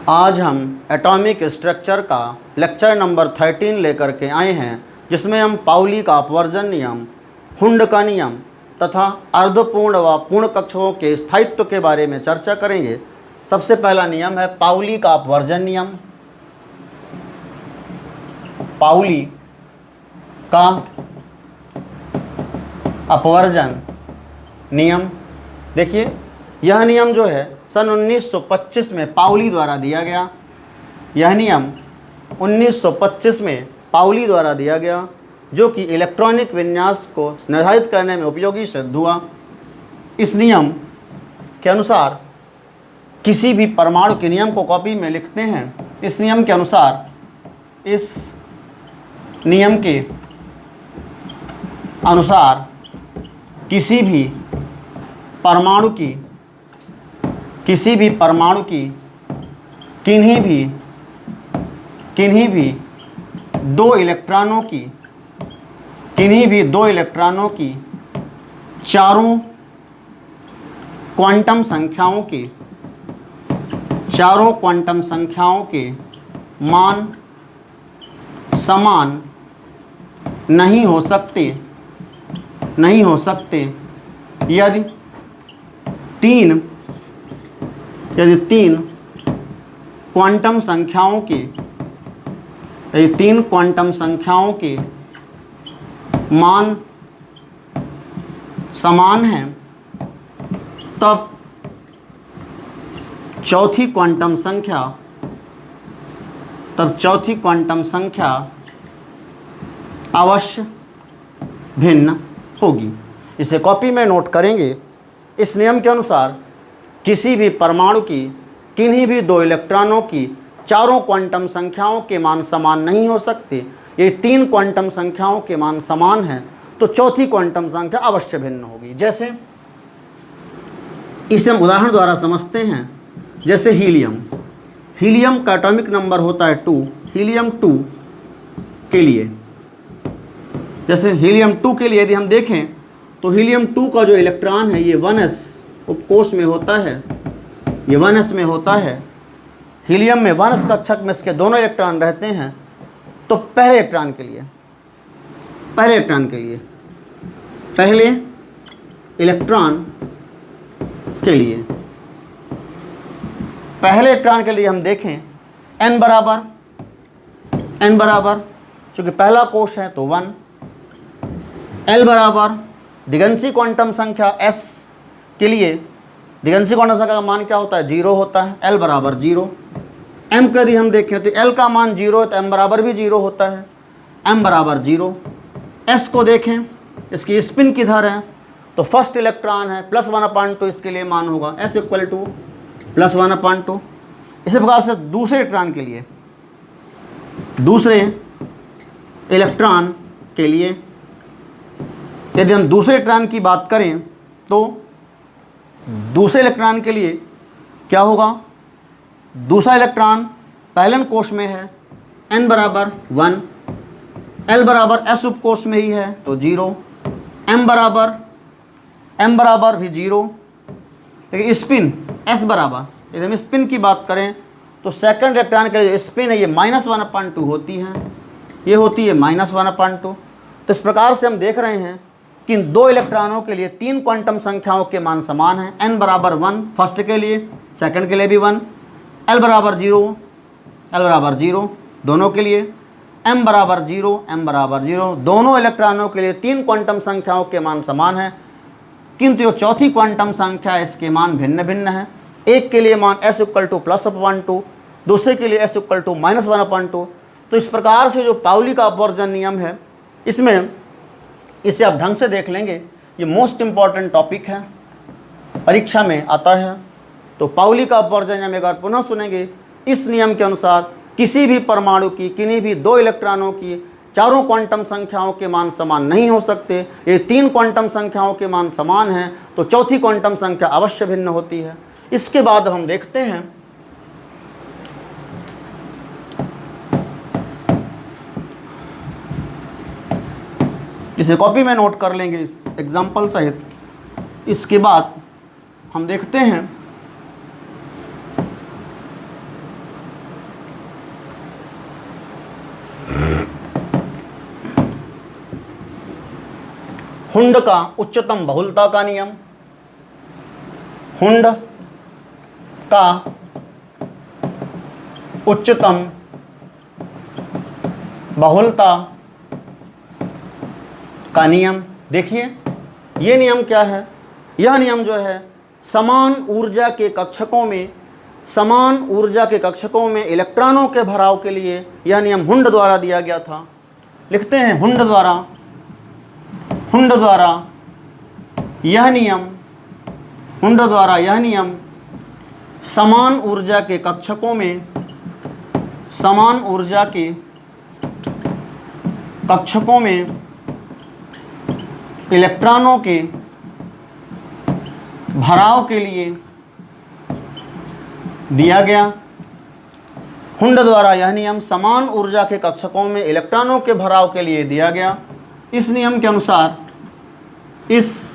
आज हम atomic structure का लेक्चर नंबर 13 लेकर के आए हैं, जिसमें हम पाउली का अपवर्जन नियम, हुंड का नियम तथा अर्धपूर्ण व पूर्ण कक्षकों के स्थायित्व के बारे में चर्चा करेंगे। सबसे पहला नियम है पाउली का अपवर्जन नियम। पाउली का अपवर्जन नियम, देखिए यह नियम जो है सन 1925 में पाउली द्वारा दिया गया। यह नियम 1925 में पाउली द्वारा दिया गया, जो कि इलेक्ट्रॉनिक विन्यास को निर्धारित करने में उपयोगी सिद्ध हुआ। इस नियम के अनुसार किसी भी परमाणु के नियम को कॉपी में लिखते हैं। इस नियम के अनुसार, इस नियम के अनुसार किसी भी परमाणु की किन्हीं भी दो इलेक्ट्रॉनों की चारों क्वांटम संख्याओं के मान समान नहीं हो सकते यदि तीन क्वांटम संख्याओं के मान समान हैं, तब चौथी क्वांटम संख्या अवश्य भिन्न होगी। इसे कॉपी में नोट करेंगे। इस नियम के अनुसार किसी भी परमाणु की किन्हीं भी दो इलेक्ट्रॉनों की चारों क्वांटम संख्याओं के मान समान नहीं हो सकते। ये तीन क्वांटम संख्याओं के मान समान हैं, तो चौथी क्वांटम संख्या अवश्य भिन्न होगी। जैसे इसे हम उदाहरण द्वारा समझते हैं। जैसे हीलियम का एटॉमिक नंबर होता है 2। हीलियम 2 के लिए, जैसे हीलियम 2 के लिए यदि हम देखें तो हीलियम 2 का जो इलेक्ट्रॉन है ये 1s उपकोष में होता है, ये 1s में होता है। हीलियम में 1s कक्षक में इसके दोनों इलेक्ट्रॉन रहते हैं। तो पहले इलेक्ट्रॉन के लिए हम देखें n बराबर चूँकि पहला कोश है तो 1, l बराबर दिगंशी क्वांटम संख्या s के लिए दिगंशी क्वांटम संख्या का मान क्या होता है? 0 होता है। l बराबर 0। m को यदि हम देखें तो l का मान 0 है तो m बराबर भी 0 होता है। m बराबर 0। s को देखें, इसकी स्पिन किधर है तो फर्स्ट इलेक्ट्रॉन है, +1/2 इसके लिए मान होगा, s = +1/2। इसी प्रकार से दूसरे इलेक्ट्रॉन के लिए यदि हम दूसरे इलेक्ट्रॉन की बात करें तो दूसरे इलेक्ट्रॉन के लिए क्या होगा? दूसरा इलेक्ट्रॉन पहले कोश में है, n बराबर 1, l बराबर s उपकोष में ही है तो 0, m बराबर भी 0। लेकिन स्पिन s बराबर, यदि हम स्पिन की बात करें तो सेकंड इलेक्ट्रॉन के लिए स्पिन है ये -1/2 होती है, ये होती है -1/2। तो इस प्रकार से हम देख रहे हैं कि इन दो इलेक्ट्रॉनों के लिए तीन क्वांटम संख्याओं के मान समान हैं। n बराबर 1 फर्स्ट के लिए, सेकंड के लिए भी 1, l बराबर 0 दोनों के लिए, m बराबर 0 दोनों इलेक्ट्रॉनों के लिए तीन क्वांटम संख्याओं के मान समान हैं, किंतु जो चौथी क्वांटम संख्या इसके मान भिन्न भिन्न हैं। एक के लिए मान s = +1/2, दूसरे के लिए s = -1/2। तो इस प्रकार से जो पाउली का अपवर्जन नियम है, इसमें इसे आप ढंग से देख लेंगे। ये मोस्ट इम्पॉर्टेंट टॉपिक है, परीक्षा में आता है। तो पाउली का अपवर्जन नियम एक बार पुनः सुनेंगे। इस नियम के अनुसार किसी भी परमाणु की किन्हीं भी दो इलेक्ट्रॉनों की चारों क्वांटम संख्याओं के मान समान नहीं हो सकते। ये तीन क्वांटम संख्याओं के मान समान हैं तो चौथी क्वांटम संख्या अवश्य भिन्न होती है। इसके बाद हम देखते हैं इसे कॉपी में नोट कर लेंगे इस एग्जाम्पल सहित। इसके बाद हम देखते हैं हुंड का उच्चतम बहुलता का नियम, हुंड का उच्चतम बहुलता का नियम। देखिए ये नियम क्या है, यह नियम जो है समान ऊर्जा के कक्षकों में, समान ऊर्जा के कक्षकों में इलेक्ट्रॉनों के भराव के लिए यह नियम हुंड द्वारा दिया गया था। लिखते हैं हुंड द्वारा यह नियम, हुंड द्वारा यह नियम समान ऊर्जा के कक्षकों में, समान ऊर्जा के कक्षकों में इलेक्ट्रॉनों के भराव के लिए दिया गया। हुंड द्वारा यह नियम समान ऊर्जा के कक्षकों में इलेक्ट्रॉनों के भराव के लिए दिया गया। इस नियम के अनुसार, इस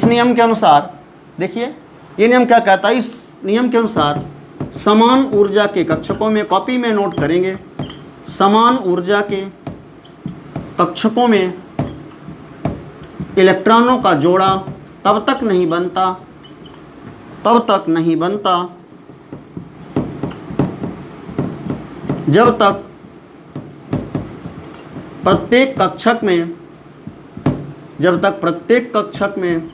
नियम के अनुसार देखिए ये नियम क्या कहता है, इस नियम के अनुसार समान ऊर्जा के कक्षकों में, कॉपी में नोट करेंगे, समान ऊर्जा के कक्षकों में इलेक्ट्रॉनों का जोड़ा तब तक नहीं बनता जब तक प्रत्येक कक्षक में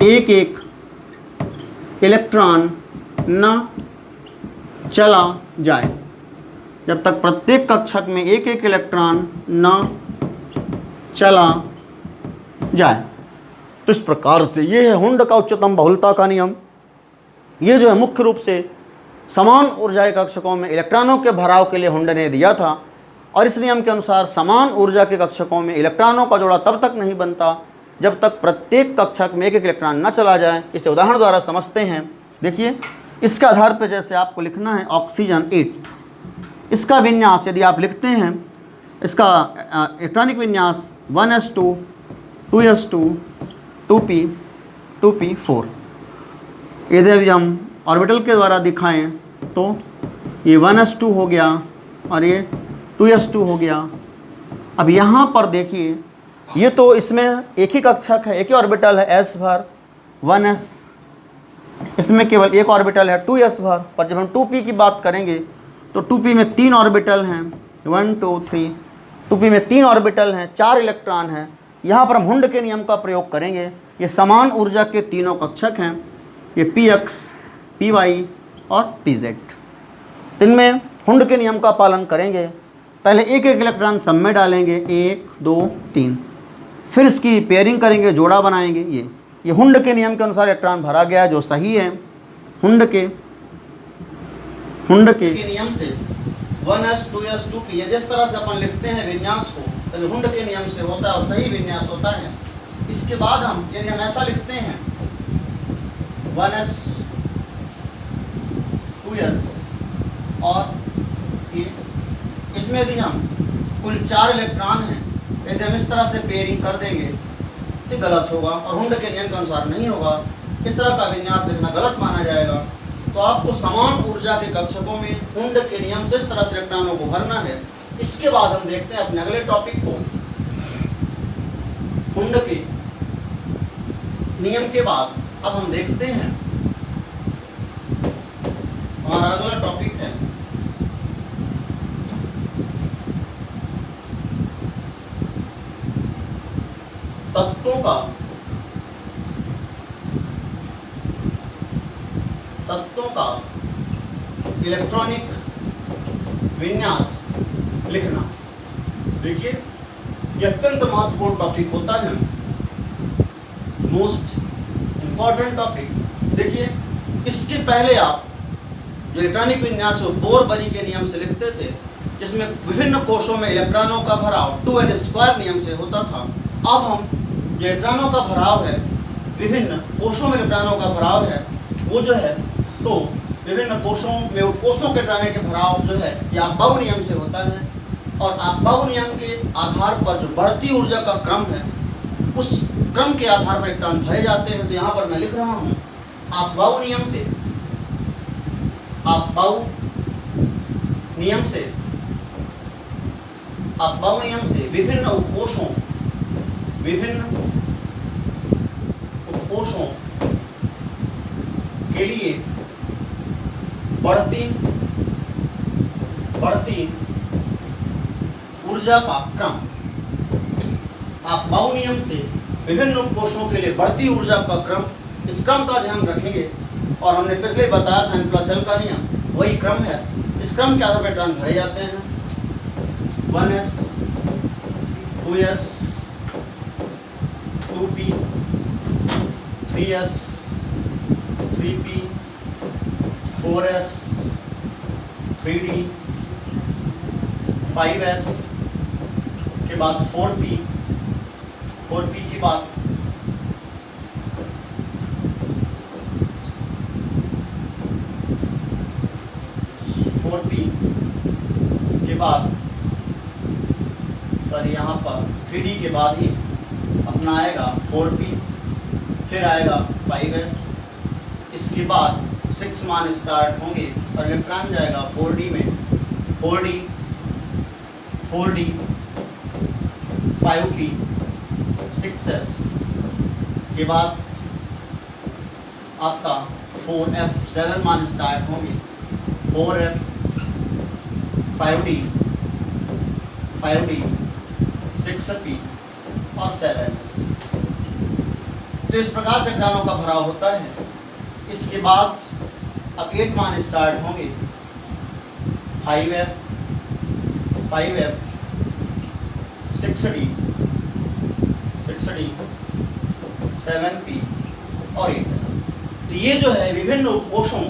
एक एक इलेक्ट्रॉन न चला जाए, जब तक प्रत्येक कक्षक में एक एक इलेक्ट्रॉन न चला जाए। तो इस प्रकार से ये है हुंड का उच्चतम बहुलता का नियम। ये जो है मुख्य रूप से समान ऊर्जा के कक्षकों में इलेक्ट्रॉनों के भराव के लिए हुंड ने दिया था, और इस नियम के अनुसार समान ऊर्जा के कक्षकों में इलेक्ट्रॉनों का जोड़ा तब तक नहीं बनता जब तक प्रत्येक कक्षक में एक एक इलेक्ट्रॉन न चला जाए। इसे उदाहरण द्वारा समझते हैं। देखिए इसके आधार पर जैसे आपको लिखना है ऑक्सीजन 8, इसका विन्यास यदि आप लिखते हैं, इसका इलेक्ट्रॉनिक विन्यास 1s2 2s2 2p 2p4। यदि हम ऑर्बिटल के द्वारा दिखाएं तो ये 1s2 हो गया और ये 2s2 हो गया। अब यहाँ पर देखिए ये तो इसमें एक ही कक्षक है, एक ही ऑर्बिटल है s भर 1s, इसमें केवल एक ऑर्बिटल है 2s भर। पर जब हम 2p की बात करेंगे तो 2p में 3 ऑर्बिटल हैं, 1 2 3, 2p में 3 ऑर्बिटल हैं, 4 इलेक्ट्रॉन हैं। यहाँ पर हम हुंड के नियम का प्रयोग करेंगे। ये समान ऊर्जा के तीनों कक्षक हैं, ये px py और pz। इनमें हुंड के नियम का पालन करेंगे। पहले एक एक इलेक्ट्रॉन सब में डालेंगे, 1 2 3, फिर इसकी पेयरिंग करेंगे, जोड़ा बनाएंगे। ये हुंड के नियम के अनुसार इलेक्ट्रॉन भरा गया है, जो सही है। हुंड के नियम से 1s 2s 2p, ये जिस तरह से अपन लिखते हैं विन्यास को, तो हुंड के नियम से होता है और सही विन्यास होता है। इसके बाद हम यदि हम ऐसा लिखते हैं 1s 2s और इसमें यदि हम कुल 4 इलेक्ट्रॉन हैं, यदि हम इस तरह से पेयरिंग कर देंगे तो गलत होगा और हुंड के नियम के अनुसार नहीं होगा। इस तरह का विन्यास लिखना गलत माना जाएगा। तो आपको समान ऊर्जा के कक्षकों में हुंड के नियम से इस तरह से इलेक्ट्रॉनों को भरना है। इसके बाद हम देखते हैं अपने अगले टॉपिक को। हुंड के नियम के बाद अब हम देखते हैं हमारा अगला टॉपिक है तत्वों का इलेक्ट्रॉनिक विन्यास लिखना। देखिए यह अत्यंत महत्वपूर्ण टॉपिक होता है, मोस्ट इंपॉर्टेंट टॉपिक। देखिए इसके पहले आप जो इलेक्ट्रॉनिक विन्यास को बोर-बरी के नियम से लिखते थे, जिसमें विभिन्न कोशों में इलेक्ट्रॉनों का भराव 2n² नियम से होता था। अब हम जो इलेक्ट्रॉनों का भराव है, विभिन्न कोशों में इलेक्ट्रॉनों का भराव है, वो जो है तो विभिन्न कोशों में कोशों के इलेक्ट्रॉनों के भराव जो है ये अफबाऊ नियम से होता है। और अफबाऊ नियम के आधार पर जो बढ़ती ऊर्जा का क्रम है, उस क्रम के आधार पर इलेक्ट्रॉन भरे जाते हैं। तो यहाँ पर मैं लिख रहा हूँ अफबाऊ नियम से अफबाऊ नियम से विभिन्न उपकोषों के लिए बढ़ती ऊर्जा का क्रम। अफबाऊ नियम से विभिन्न उपकोषों के लिए बढ़ती ऊर्जा का क्रम, इस क्रम का ध्यान रखेंगे। और हमने पिछले बताया था N+L का नियम, वही क्रम है। इस क्रम के आधार पर इलेक्ट्रॉन भरे जाते हैं। 1s 2s 2p 3s 3p 4s 3d 5s के बाद 4p के बाद 4p के बाद सर यहाँ पर 3d के बाद ही अपना आएगा 4p, फिर आएगा 5s, इसके बाद 6 मान स्टार्ट होंगे और इलेक्ट्रॉन जाएगा 4d में, 4d 5p 6s के बाद आपका 4f 7 मान स्टार्ट होंगे, 4f 5d 6p और 7s। तो इस प्रकार से इलेक्ट्रॉनों का भराव होता है। इसके बाद अब 8 मान स्टार्ट होंगे, 5f 6d 7p और 8s। तो ये जो है विभिन्न उपकोषों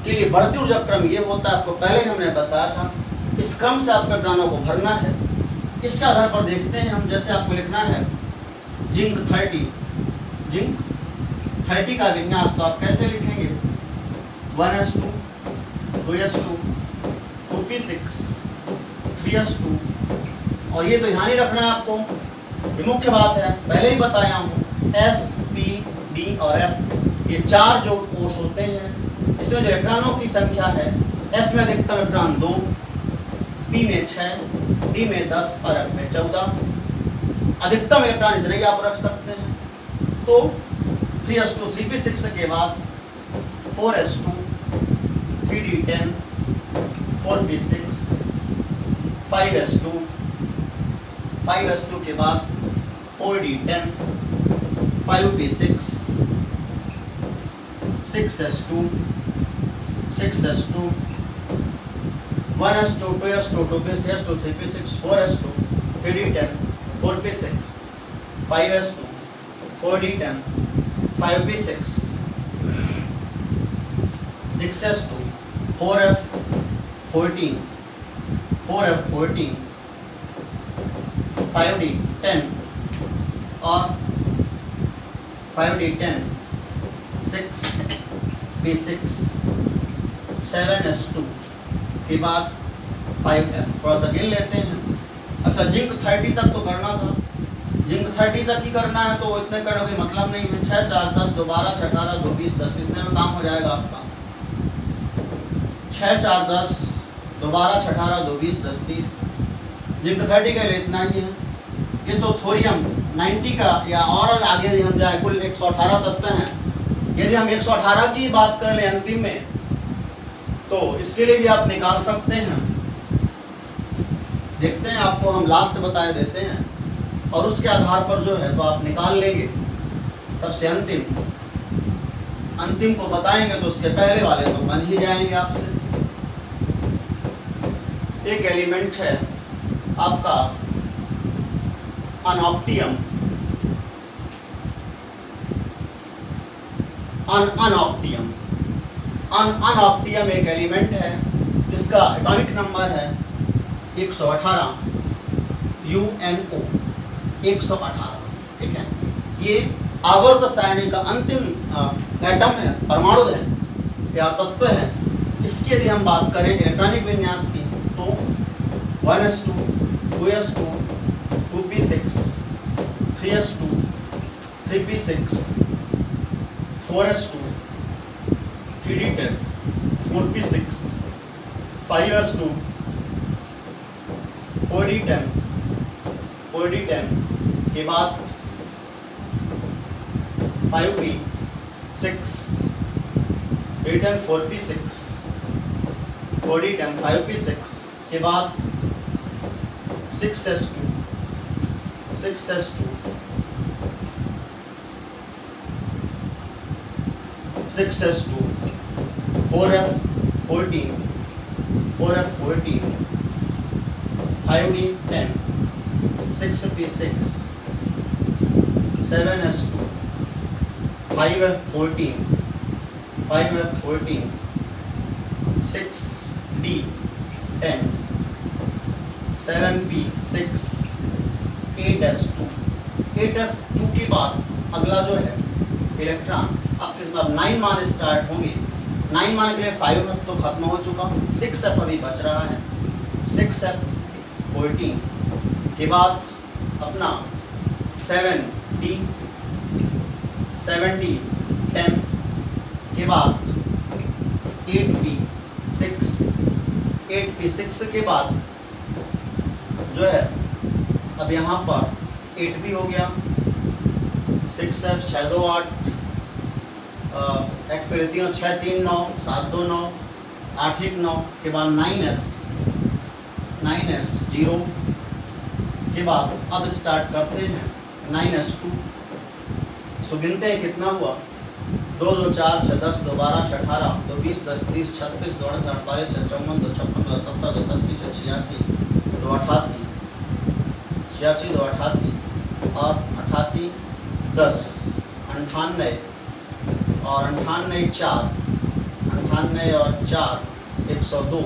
के लिए बढ़ती ऊर्जा क्रम ये होता है। आपको पहले भी हमने बताया था, इस क्रम से आपको इलेक्ट्रॉनों को भरना है। इसके आधार पर देखते हैं हम, जैसे आपको लिखना है जिंक 30 का विन्यास, तो आप कैसे लिखेंगे 1s2 2s2 2p6 3s2। और ये तो ध्यान ही रखना है आपको, ये मुख्य बात है, पहले ही बताया हूँ। s p d और f ये 4 जो कोष होते हैं, इसमें जो इलेक्ट्रॉनों की संख्या है, s में अधिकतम इलेक्ट्रॉन 2, p में 6, d में 10 और f में 14। अधिकतम इलेक्ट्रॉन इतने ही आप रख सकते हैं। तो 3s2 3p6 के बाद 4s2 3d10 4p6 5s2 के बाद 4d10 5p6 6s2 1s2 2s2 2p3s2 3p6 4s2 3d10 4p6 5s2 4d10 5p6 6s2 4f14 5d10 और 5d10 6p6 7s2 के बाद 5f। थोड़ा सा गिन लेते हैं। अच्छा, जिंक 30 तक तो करना था, जिंक 30 तक ही करना है, तो इतने करने का मतलब नहीं है। 6 4 10 2 12 6 18 2 20 10 इतने में काम हो जाएगा आपका। 6 4 10 2 12 6 18 2 20 10 30। जिंक 30 के लिए इतना ही है। ये तो थोरियम 90 का, या और आगे यदि हम जाए, कुल 118 तत्व हैं। यदि हम 118 की बात कर लें अंतिम में, तो इसके लिए भी आप निकाल सकते हैं। देखते हैं, आपको हम लास्ट बताए देते हैं और उसके आधार पर जो है तो आप निकाल लेंगे। सबसे अंतिम को बताएंगे तो उसके पहले वाले तो बन ही जाएंगे आपसे। एक एलिमेंट है आपका अनऑक्टियम। अनऑक्टियम एक एलिमेंट है जिसका एटॉमिक नंबर है 118 UNO 118। ठीक है, ये आवर्त सारणी का अंतिम एटम है, परमाणु है या तत्व है। इसकी यदि हम बात करें इलेक्ट्रॉनिक विन्यास की, तो 1s2 2s2 2p6 3s2 3p6 4s2 3d10 4p6 5s2 4d10 के बाद 5p6 4d10 4p6 4d10 5p6 के बाद 6s2 6s2 6s2 4f14 4f14 5d10 6p6 7s2 5f14 5f14 6d10 7p6 8s2 8s2 के बाद अगला जो है इलेक्ट्रॉन, अब किसमें अब 9 मान स्टार्ट होंगे। 9 मान के लिए 5f तो खत्म हो चुका, 6f अभी बच रहा है। 6f14 के बाद अपना 7d 10 के बाद 8p6 के बाद जो है अब यहाँ पर 8p हो गया, 6f 6 2 8 एक फिर 3 6 3 9 7 2 9 8 1 9 के बाद 9s 0 के बाद अब स्टार्ट करते हैं 9s2। सो गिनते हैं कितना हुआ, 2 2 4 6 10 2 12 6 18 2 20 10 30 36 2 48 6 54 2 56 2 70 2 80 86 2 88 86 2 88 और 88 10 98 और 98 4 98 और 4 102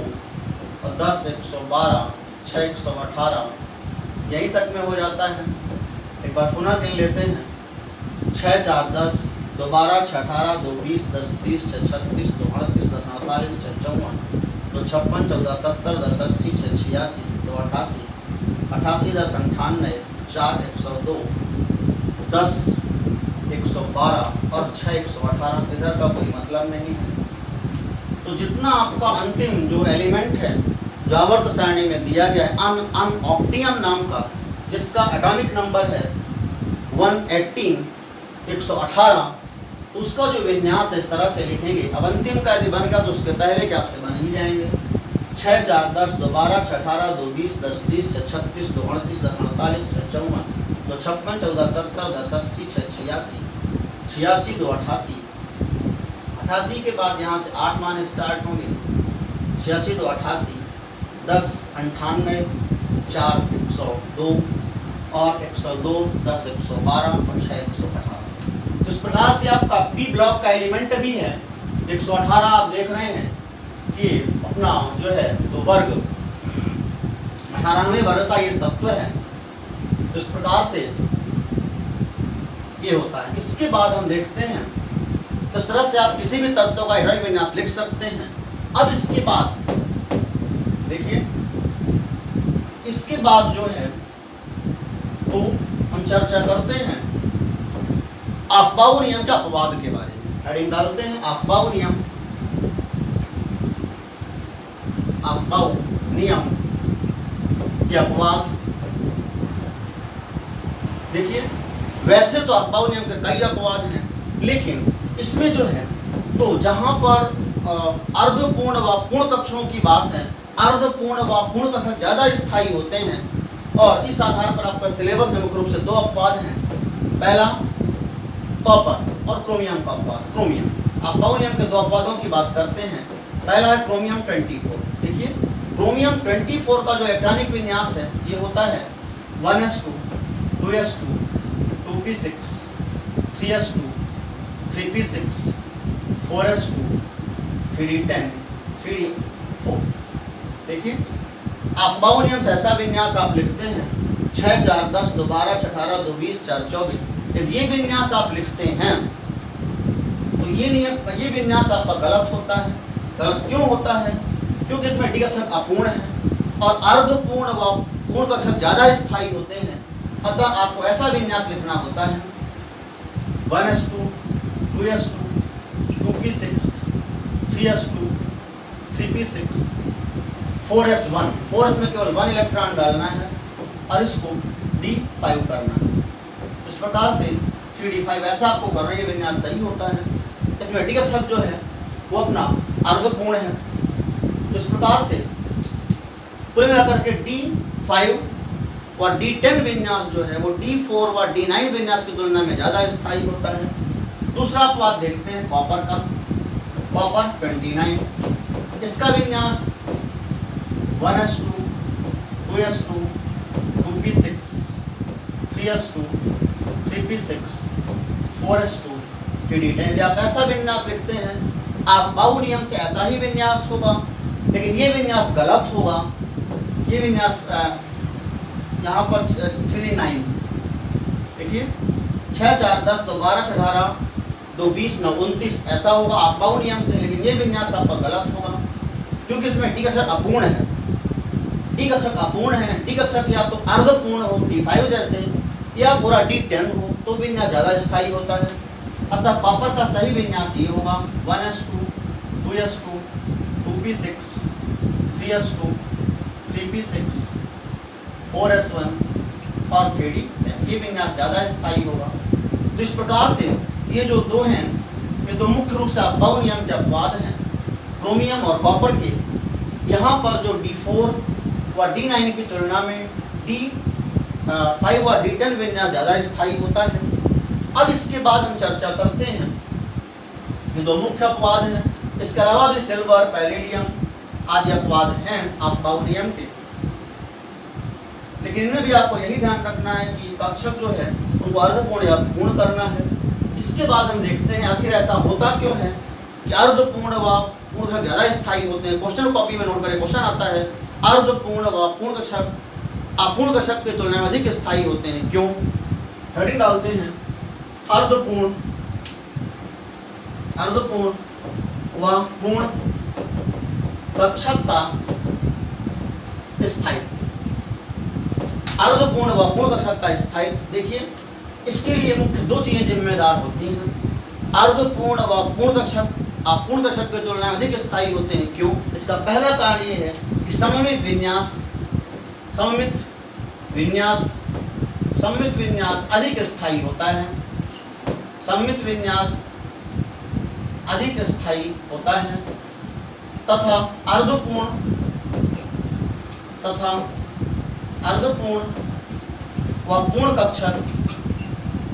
और 10 112 6 118 यहीं तक में हो जाता है। एक बार पुनः गिन लेते हैं, 6 4 10 2 12 6 18 2 20 10 30 6 36 2 38 10 48 6 54 2 56 14 70 10 80 6 86 2 88 88 10 98 4 102 10 112 और 6 118 इधर का कोई मतलब नहीं है। तो जितना आपका अंतिम जो एलिमेंट है जो आवर्त सारणी में दिया गया है अनऑक्टियम नाम का, जिसका एटॉमिक नंबर है 118 118, तो उसका जो विन्यास है इस तरह से लिखेंगे। अब अंतिम का यदि बन गया तो उसके पहले के आपसे बन ही जाएंगे। 6 4 10 2 12 6 18 2 20 10 30 6 36 2 38 10 48 6 54 2 56 14 70 10 80 6 86 86 2 88 88 के बाद यहाँ से 8 मान स्टार्ट होंगे। 86 2 88 10 98 4 102 और 102 10 112 और 6 118। इस प्रकार से आपका पी ब्लॉक का एलिमेंट भी है 118। आप देख रहे हैं कि अपना जो है तो वर्ग 18वें वर्ग का ये तत्व है। तो इस प्रकार से ये होता है। इसके बाद हम देखते हैं तो इस तरह से आप किसी भी तत्व का इकाई विन्यास लिख सकते हैं। अब इसके बाद देखिए, इसके बाद जो है तो हम चर्चा करते हैं अफबाऊ नियम के अपवाद के बारे में। हेडिंग डालते हैं अफबाऊ नियम, अफबाऊ नियम के अपवाद। देखिए, वैसे तो अफबाऊ नियम के कई अपवाद हैं, लेकिन इसमें जो है तो जहां पर अर्धपूर्ण व पूर्ण कक्षों की बात है, अर्धपूर्ण व पूर्ण कक्ष ज़्यादा स्थायी होते हैं। और इस आधार पर आपका सिलेबस में मुख्य रूप से 2 अपवाद हैं। पहला कॉपर और क्रोमियम का अपवाद। क्रोमियम अफबाऊ नियम के 2 अपवादों की बात करते हैं। पहला है क्रोमियम 24। देखिए, क्रोमियम 24 का जो इलेक्ट्रॉनिक विन्यास है ये होता है 1s2 2s2 2p6 3s2 3p6 4s2 3d10 3d4। देखिए, अफबाऊ नियम से ऐसा विन्यास आप लिखते हैं 6 4 10 2 12 6 18 2 20 4 24। यदि ये विन्यास आप लिखते हैं तो ये विन्यास आपका गलत होता है। गलत क्यों होता है? क्योंकि इसमें डी अक्षर अपूर्ण है और अर्धपूर्ण व पूर्ण अक्षर ज़्यादा स्थायी होते हैं। अतः आपको ऐसा विन्यास लिखना होता है 1s2 2s2 2p6 3s2 3p6 4s1, 4s में केवल 1 इलेक्ट्रॉन डालना है और इसको d5 करना है। इस प्रकार से 3d5 ऐसा आपको कर रहे हैं, विन्यास सही होता है। इसमें डी कक्षक जो है वो अपना अर्धपूर्ण है। तो इस प्रकार से कुल मिलाकर के d5 व d10 विन्यास जो है वो d4 व d9 विन्यास की तुलना में ज़्यादा स्थायी होता है। दूसरा अपवाद देखते हैं कॉपर का। कॉपर 29, इसका विन्यास 1s2, 2s2, 2p6, 3s2, 3p6, 4s2, 3d10। यदि आप ऐसा विन्यास लिखते हैं, आप बाउ नियम से ऐसा ही विन्यास होगा, लेकिन ये विन्यास गलत होगा। ये विन्यास यहाँ पर 3d9 देखिए 6, 4, 10, 2, 12, 18, 2, 20, 9, 29 ऐसा होगा आप बाउ नियम से, लेकिन ये विन्यास आपका गलत होगा क्योंकि इसमें डी कक्षक अपूर्ण है। डी कक्षक अपूर्ण है। डी कक्षक या तो अर्धपूर्ण हो d5 जैसे, या पूरा d10 हो, तो विन्यास ज़्यादा स्थायी होता है। अतः कॉपर का सही विन्यास ये होगा 1s2, 2s2, 2p6, 3s2, 3p6, 4s1 और 3d10। ये विन्यास ज़्यादा स्थायी होगा। तो इस प्रकार से ये जो दो हैं, ये दो मुख्य रूप से बाउ नियम के अपवाद हैं, क्रोमियम और कॉपर के। यहाँ पर जो d4 व d9 की तुलना में d5 व d10 विन्यास ज़्यादा स्थायी होता है। अब इसके बाद हम चर्चा करते हैं, ये दो मुख्य अपवाद हैं। इसके अलावा भी सिल्वर, पैलेडियम आदि अपवाद हैं आप बाउ नियम के, लेकिन इनमें भी आपको यही ध्यान रखना है कि कक्षक जो है उनको अर्धपूर्ण या पूर्ण करना है। इसके बाद हम देखते हैं आखिर ऐसा होता क्यों है कि अर्धपूर्ण व पूर्ण कक्षक ज़्यादा स्थायी होते हैं। क्वेश्चन कॉपी में नोट करें, क्वेश्चन आता है अर्धपूर्ण व पूर्ण कक्षक अपूर्ण कक्षक की तुलना में अधिक स्थायी होते हैं, क्यों? हेडिंग डालते हैं अर्धपूर्ण व पूर्ण कक्षक का स्थायित्व। अर्धपूर्ण व पूर्ण कक्षक का स्थायित्व देखिए, इसके लिए मुख्य दो चीजें जिम्मेदार होती हैं। अर्धपूर्ण व पूर्ण कक्षक अपूर्ण कक्षक की तुलना में अधिक स्थायी होते हैं, क्यों? इसका पहला कारण ये है कि सममित विन्यास अधिक स्थायी होता है। सममित विन्यास अधिक स्थायी होता है तथा अर्धपूर्ण व पूर्ण कक्षक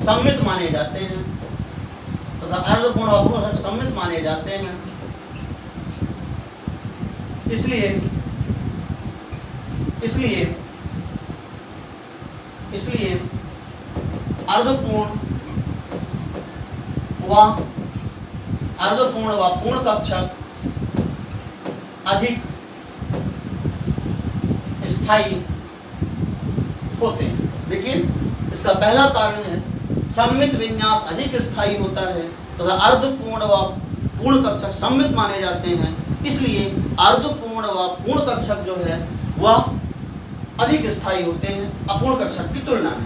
सममित माने जाते हैं तथा अर्धपूर्ण व पूर्ण कक्षक सममित माने जाते हैं। इसलिए अर्धपूर्ण व पूर्ण कक्षक अधिक स्थायी होते हैं। देखिए, इसका पहला कारण है सममित विन्यास अधिक स्थायी होता है तथा अर्धपूर्ण व पूर्ण कक्षक सममित माने जाते हैं। इसलिए अर्धपूर्ण व पूर्ण कक्षक जो है वह अधिक स्थायी होते हैं अपूर्ण कक्षक की तुलना में।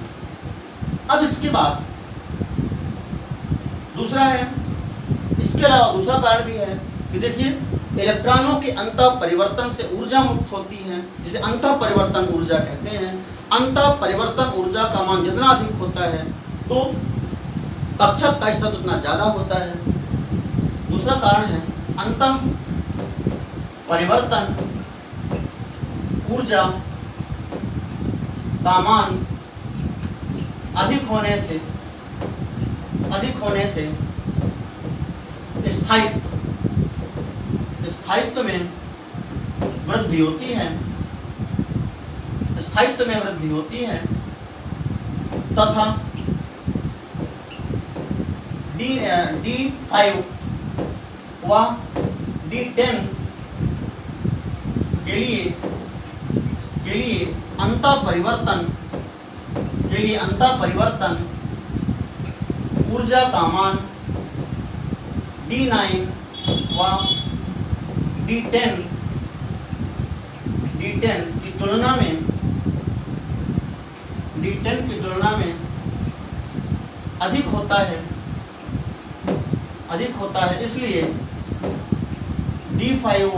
अब इसके बाद दूसरा है, इसके अलावा दूसरा कारण भी है कि देखिए, इलेक्ट्रॉनों के अंतः परिवर्तन से ऊर्जा मुक्त होती है, जिसे अंतः परिवर्तन ऊर्जा कहते हैं। अंतः परिवर्तन ऊर्जा का मान जितना अधिक होता है तो कक्षक का स्तर उतना ज़्यादा होता है। दूसरा कारण है अंतः परिवर्तन ऊर्जा का मान अधिक होने से स्थायित्व में वृद्धि होती है तथा D5 व D10 के लिए अंतः परिवर्तन ऊर्जा का मान D9 व D10 की तुलना में अधिक होता है। इसलिए D5 व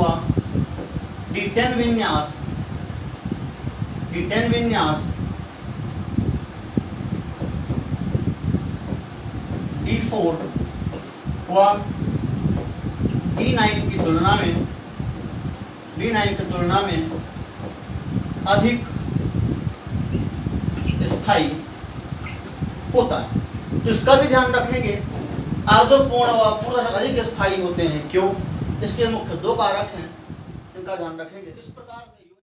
D10 विन्यास D4 हुआ D9 की तुलना में अधिक स्थायी होता है। तो इसका भी ध्यान रखेंगे, आर्द्रपूर्ण व पूर्ण अधिक स्थायी होते हैं। क्यों? इसके मुख्य दो कारक हैं, इनका ध्यान रखेंगे। इस प्रकार